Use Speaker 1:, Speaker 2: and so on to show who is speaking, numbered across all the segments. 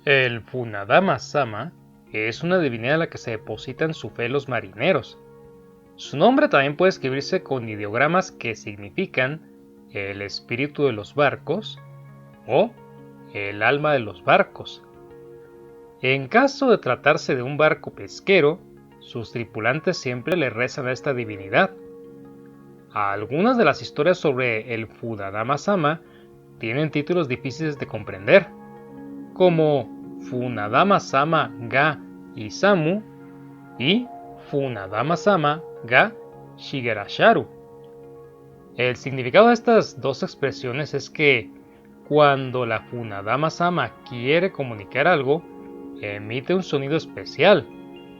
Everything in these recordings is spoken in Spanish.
Speaker 1: El Funadama-sama es una divinidad a la que se depositan su fe los marineros. Su nombre también puede escribirse con ideogramas que significan el espíritu de los barcos o el alma de los barcos. En caso de tratarse de un barco pesquero, sus tripulantes siempre le rezan a esta divinidad. Algunas de las historias sobre el Funadama-sama tienen títulos difíciles de comprender, como Funadama-sama ga Isamu y Funadama-sama ga Shigerasharu. El significado de estas dos expresiones es que cuando la Funadama-sama quiere comunicar algo, emite un sonido especial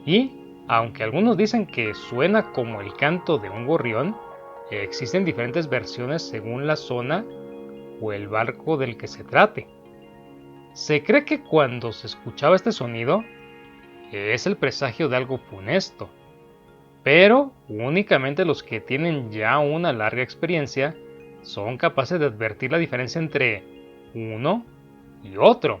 Speaker 1: y, aunque algunos dicen que suena como el canto de un gorrión, existen diferentes versiones según la zona o el barco del que se trate. Se cree que cuando se escuchaba este sonido es el presagio de algo funesto, pero únicamente los que tienen ya una larga experiencia son capaces de advertir la diferencia entre uno y otro.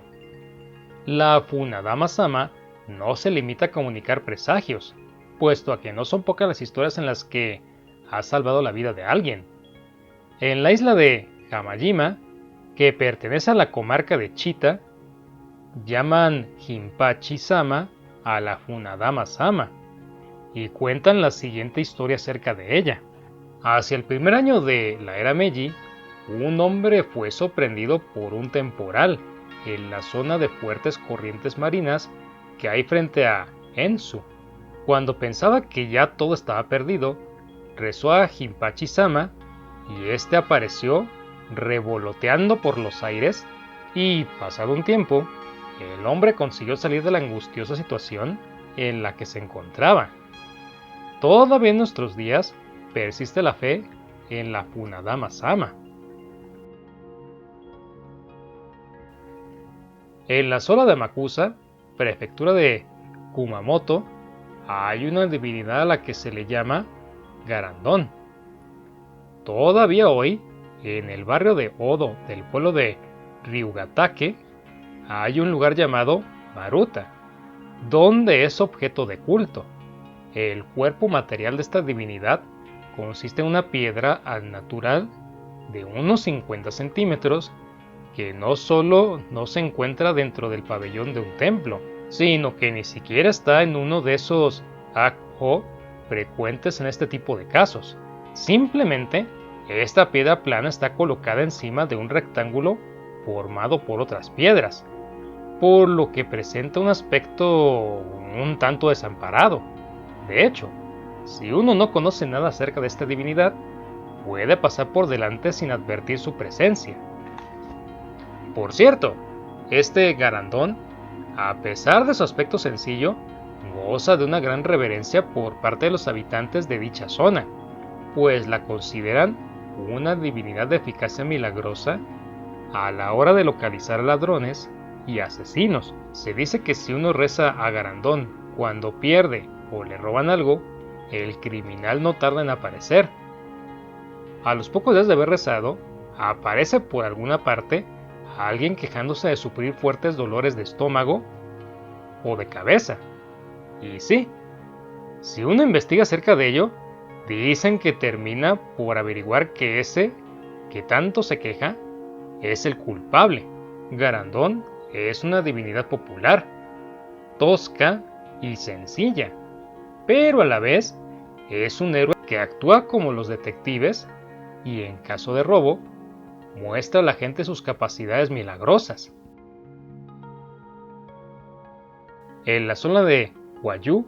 Speaker 1: La Funadama-sama no se limita a comunicar presagios, puesto a que no son pocas las historias en las que ha salvado la vida de alguien. En la isla de Hamajima, que pertenece a la comarca de Chita, llaman Jinpachi-sama a la Funadama-sama y cuentan la siguiente historia acerca de ella. Hacia el primer año de la era Meiji, un hombre fue sorprendido por un temporal en la zona de fuertes corrientes marinas que hay frente a Ensu. Cuando pensaba que ya todo estaba perdido, rezó a Jinpachi-sama y este apareció revoloteando por los aires y, pasado un tiempo, el hombre consiguió salir de la angustiosa situación en la que se encontraba. Todavía en nuestros días persiste la fe en la Funadama-sama. En la zona de Amakusa, prefectura de Kumamoto, hay una divinidad a la que se le llama Garandón. Todavía hoy, en el barrio de Odo del pueblo de Ryugatake, hay un lugar llamado Maruta, donde es objeto de culto. El cuerpo material de esta divinidad consiste en una piedra al natural de unos 50 centímetros que no solo no se encuentra dentro del pabellón de un templo, sino que ni siquiera está en uno de esos akho frecuentes en este tipo de casos. Simplemente, esta piedra plana está colocada encima de un rectángulo formado por otras piedras, por lo que presenta un aspecto un tanto desamparado. De hecho, si uno no conoce nada acerca de esta divinidad, puede pasar por delante sin advertir su presencia. Por cierto, este Garandón, a pesar de su aspecto sencillo, goza de una gran reverencia por parte de los habitantes de dicha zona, pues la consideran una divinidad de eficacia milagrosa a la hora de localizar ladrones y asesinos. Se dice que si uno reza a Garandón cuando pierde o le roban algo, el criminal no tarda en aparecer. A los pocos días de haber rezado, aparece por alguna parte alguien quejándose de sufrir fuertes dolores de estómago o de cabeza. Y sí, si uno investiga acerca de ello, dicen que termina por averiguar que ese que tanto se queja es el culpable. Garandón es una divinidad popular, tosca y sencilla, pero a la vez es un héroe que actúa como los detectives y en caso de robo, muestra a la gente sus capacidades milagrosas. En la zona de Hwayu,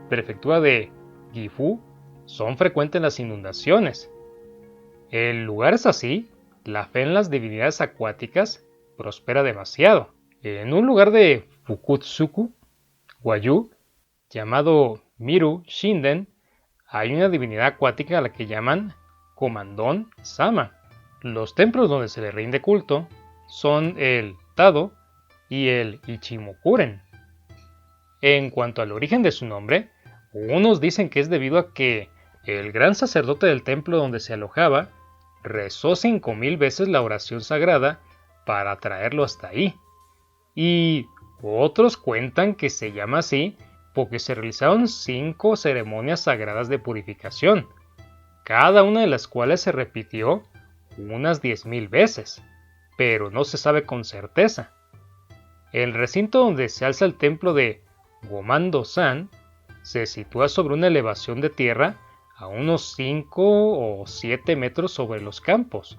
Speaker 1: prefectura de Gifu, son frecuentes las inundaciones. En lugares así, la fe en las divinidades acuáticas prospera demasiado. En un lugar de Fukutsuku, Hwayu, llamado Miru Shinden, hay una divinidad acuática a la que llaman Komandon Sama. Los templos donde se le rinde culto son el Tado y el Ichimokuren. En cuanto al origen de su nombre, Unos dicen que es debido a que el gran sacerdote del templo donde se alojaba rezó 5000 veces la oración sagrada para traerlo hasta ahí. Y otros cuentan que se llama así porque se realizaron 5 ceremonias sagradas de purificación, cada una de las cuales se repitió unas 10.000 veces, pero no se sabe con certeza. El recinto donde se alza el templo de Gomando-san se sitúa sobre una elevación de tierra a unos 5 o 7 metros sobre los campos,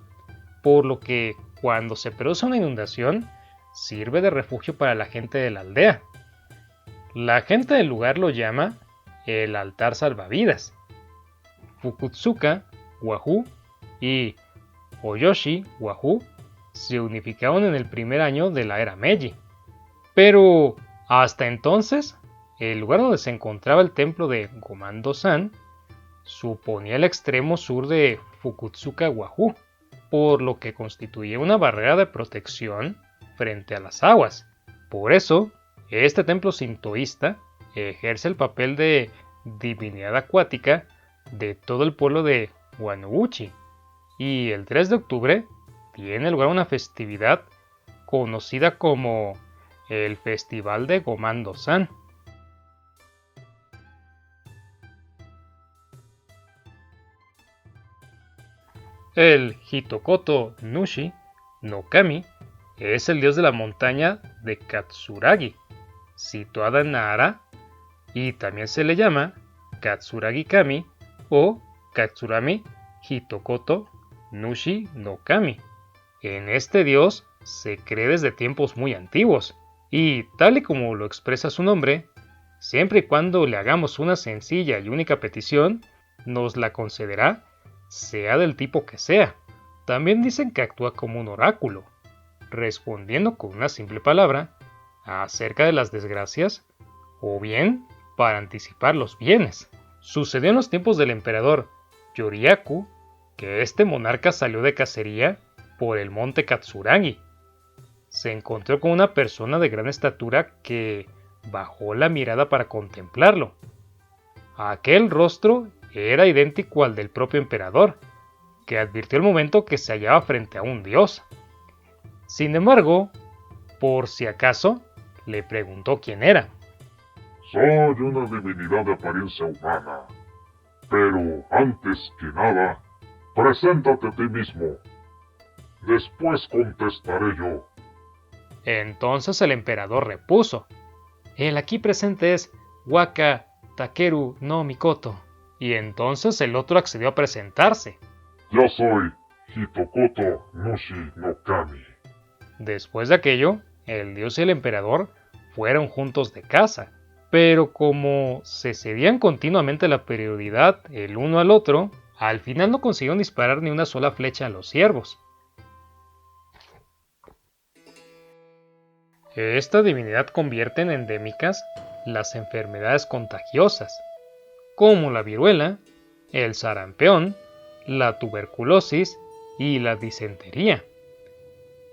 Speaker 1: por lo que cuando se produce una inundación sirve de refugio para la gente de la aldea. La gente del lugar lo llama el altar salvavidas. Fukutsuka, Wahoo y Oyoshi, Wahoo se unificaron en el primer año de la era Meiji. Pero hasta entonces, el lugar donde se encontraba el templo de Gomando-san suponía el extremo sur de Fukutsuka, Wahoo, por lo que constituía una barrera de protección frente a las aguas. Por eso, este templo sintoísta ejerce el papel de divinidad acuática de todo el pueblo de Wanuguchi, y el 3 de octubre tiene lugar una festividad conocida como el Festival de Gomando-san. El Hitokoto Nushi no Kami es el dios de la montaña de Katsuragi, situada en Nara, y también se le llama Katsuragi Kami o Katsurami Hitokoto Nushi no Kami. En este dios se cree desde tiempos muy antiguos, y tal y como lo expresa su nombre, siempre y cuando le hagamos una sencilla y única petición, nos la concederá, sea del tipo que sea. También dicen que actúa como un oráculo, respondiendo con una simple palabra acerca de las desgracias, o bien para anticipar los bienes. Sucedió en los tiempos del emperador Yoriaku que este monarca salió de cacería por el monte Katsuragi. Se encontró con una persona de gran estatura que bajó la mirada para contemplarlo. Aquel rostro era idéntico al del propio emperador, que advirtió el momento que se hallaba frente a un dios. Sin embargo, por si acaso, le preguntó quién era.
Speaker 2: Soy una divinidad de apariencia humana, pero antes que nada, preséntate a ti mismo. Después contestaré yo.
Speaker 1: Entonces el emperador repuso: el aquí presente es Waka Takeru no Mikoto. Y entonces el otro accedió a presentarse.
Speaker 2: Yo soy Hitokoto Nushi no Kami.
Speaker 1: Después de aquello, el dios y el emperador fueron juntos de caza, pero como se cedían continuamente la prioridad el uno al otro, al final no consiguieron disparar ni una sola flecha a los ciervos. Esta divinidad convierte en endémicas las enfermedades contagiosas, como la viruela, el sarampión, la tuberculosis y la disentería.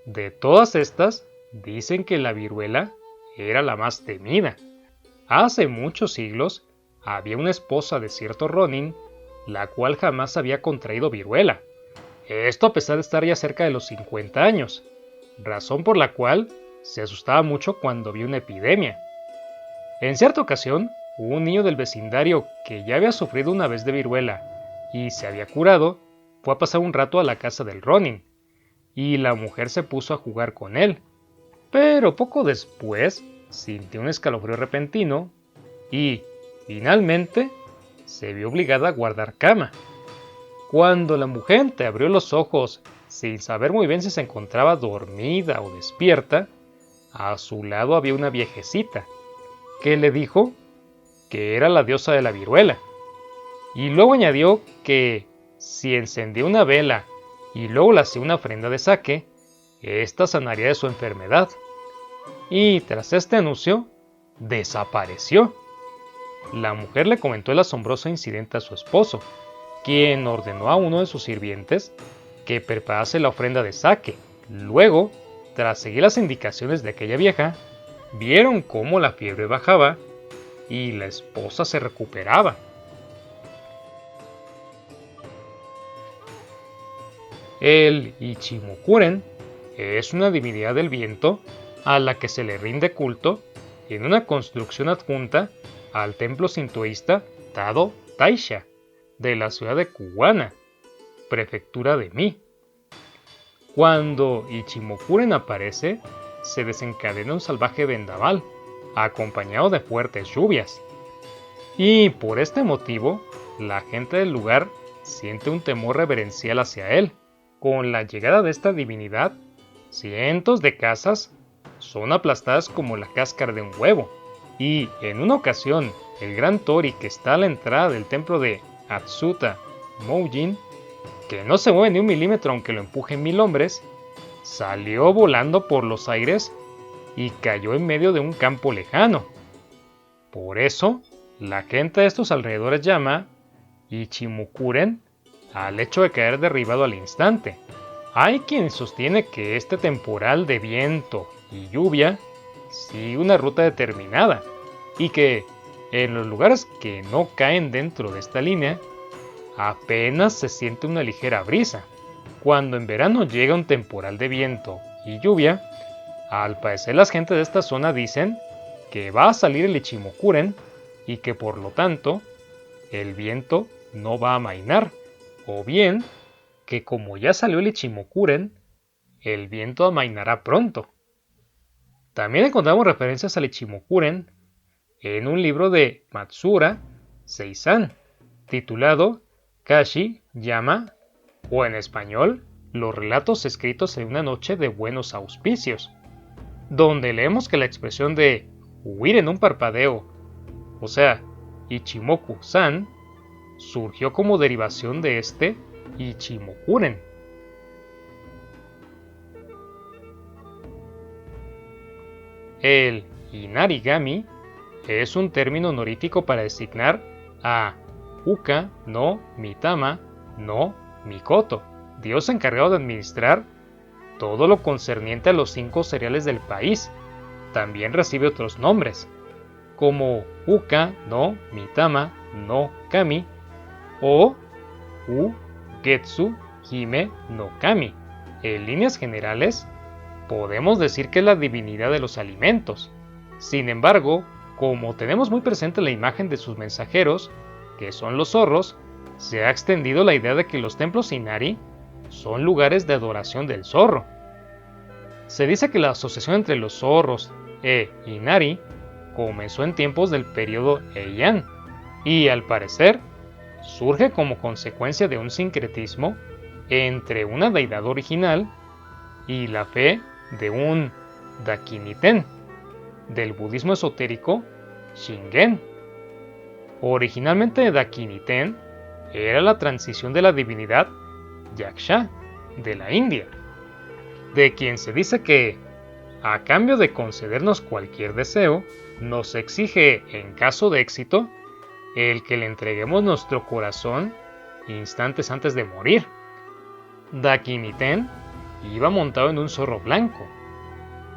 Speaker 1: De todas estas, dicen que la viruela era la más temida. Hace muchos siglos había una esposa de cierto Ronin, la cual jamás había contraído viruela. Esto a pesar de estar ya cerca de los 50 años, razón por la cual se asustaba mucho cuando vio una epidemia. En cierta ocasión, un niño del vecindario que ya había sufrido una vez de viruela y se había curado, fue a pasar un rato a la casa del Ronin, y la mujer se puso a jugar con él. Pero poco después sintió un escalofrío repentino y, finalmente, se vio obligada a guardar cama. Cuando la mujer abrió los ojos sin saber muy bien si se encontraba dormida o despierta, a su lado había una viejecita que le dijo que era la diosa de la viruela, y luego añadió que si encendía una vela y luego le hacía una ofrenda de sake, ésta sanaría de su enfermedad. Y tras este anuncio, desapareció. La mujer le comentó el asombroso incidente a su esposo, quien ordenó a uno de sus sirvientes que preparase la ofrenda de sake. Luego, tras seguir las indicaciones de aquella vieja, vieron cómo la fiebre bajaba y la esposa se recuperaba. El Ichimokuren es una divinidad del viento a la que se le rinde culto en una construcción adjunta al templo sintoísta Tado Taisha de la ciudad de Kuwana, prefectura de Mie. Cuando Ichimokuren aparece, se desencadena un salvaje vendaval, acompañado de fuertes lluvias. Y por este motivo, la gente del lugar siente un temor reverencial hacia él. Con la llegada de esta divinidad, cientos de casas son aplastadas como la cáscara de un huevo. Y en una ocasión, el gran Tori que está a la entrada del templo de Atsuta Moujin, que no se mueve ni un milímetro aunque lo empujen 1000 hombres, salió volando por los aires y cayó en medio de un campo lejano. Por eso, la gente de estos alrededores llama Ichimokuren al hecho de caer derribado al instante. Hay quien sostiene que este temporal de viento y lluvia sigue una ruta determinada y que en los lugares que no caen dentro de esta línea apenas se siente una ligera brisa. Cuando en verano llega un temporal de viento y lluvia, al parecer las gentes de esta zona dicen que va a salir el Ichimokuren y que por lo tanto el viento no va a amainar, o bien que como ya salió el Ichimokuren, el viento amainará pronto. También encontramos referencias al Ichimokuren en un libro de Matsura Seizan, titulado Kashi Yama, o en español, Los relatos escritos en una noche de buenos auspicios, donde leemos que la expresión de huir en un parpadeo, o sea, Ichimoku-san, surgió como derivación de este Ichimokuren. El Inarigami es un término honorífico para designar a Uka no Mitama no Mikoto, dios encargado de administrar todo lo concerniente a los 5 cereales del país. También recibe otros nombres, como Uka no Mitama no Kami o Ugetsu Hime no Kami. En líneas generales, podemos decir que es la divinidad de los alimentos. Sin embargo, como tenemos muy presente la imagen de sus mensajeros, que son los zorros, se ha extendido la idea de que los templos Inari son lugares de adoración del zorro. Se dice que la asociación entre los zorros e Inari comenzó en tiempos del periodo Heian y, al parecer, surge como consecuencia de un sincretismo entre una deidad original y la fe de un Dakiniten del budismo esotérico Shingen. Originalmente Dakiniten era la transición de la divinidad Yaksha de la India, de quien se dice que, a cambio de concedernos cualquier deseo, nos exige, en caso de éxito, el que le entreguemos nuestro corazón instantes antes de morir. Dakiniten iba montado en un zorro blanco.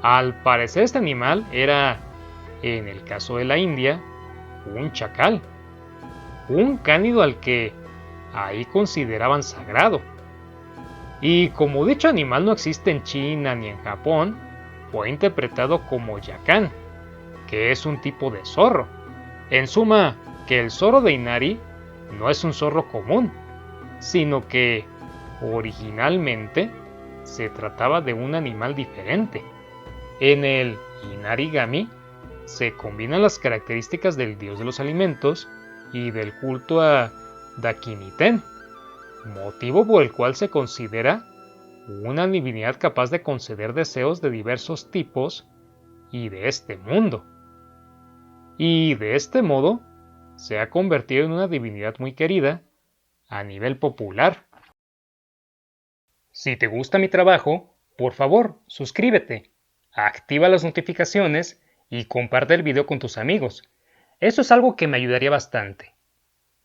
Speaker 1: Al parecer este animal era, en el caso de la India, un chacal, un cánido al que ahí consideraban sagrado. Y como dicho animal no existe en China ni en Japón, fue interpretado como yacán, que es un tipo de zorro. En suma, que el zorro de Inari no es un zorro común, sino que originalmente se trataba de un animal diferente. En el Inarigami se combinan las características del dios de los alimentos y del culto a Dakiniten, motivo por el cual se considera una divinidad capaz de conceder deseos de diversos tipos y de este mundo. Y de este modo se ha convertido en una divinidad muy querida a nivel popular. Si te gusta mi trabajo, por favor, suscríbete, activa las notificaciones y comparte el video con tus amigos. Eso es algo que me ayudaría bastante.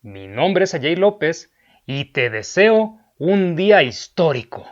Speaker 1: Mi nombre es Ajay López y te deseo un día histórico.